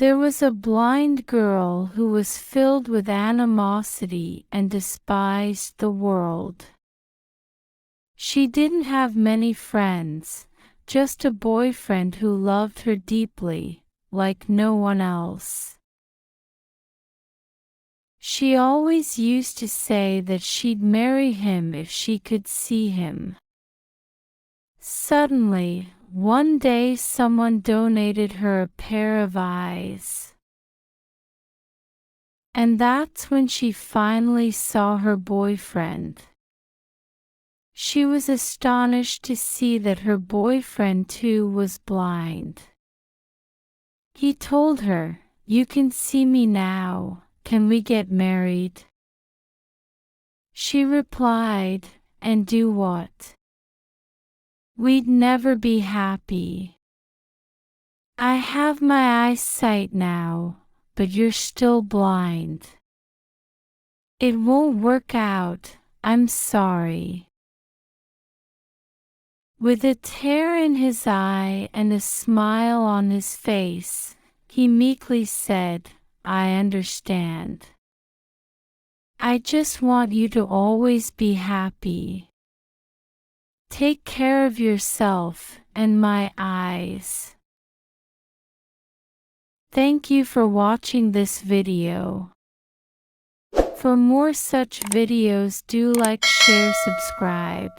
There was a blind girl who was filled with animosity and despised the world. She didn't have many friends, just a boyfriend who loved her deeply, like no one else. She always used to say that she'd marry him if she could see him. Suddenly, one day someone donated her a pair of eyes. And that's when she finally saw her boyfriend. She was astonished to see that her boyfriend too was blind. He told her, "You can see me now, can we get married?" She replied, "And do what? We'd never be happy. I have my eyesight now, but you're still blind. It won't work out, I'm sorry." With a tear in his eye and a smile on his face, he meekly said, "I understand. I just want you to always be happy. Take care of yourself and my eyes." Thank you for watching this video. For more such videos, do like, share, subscribe.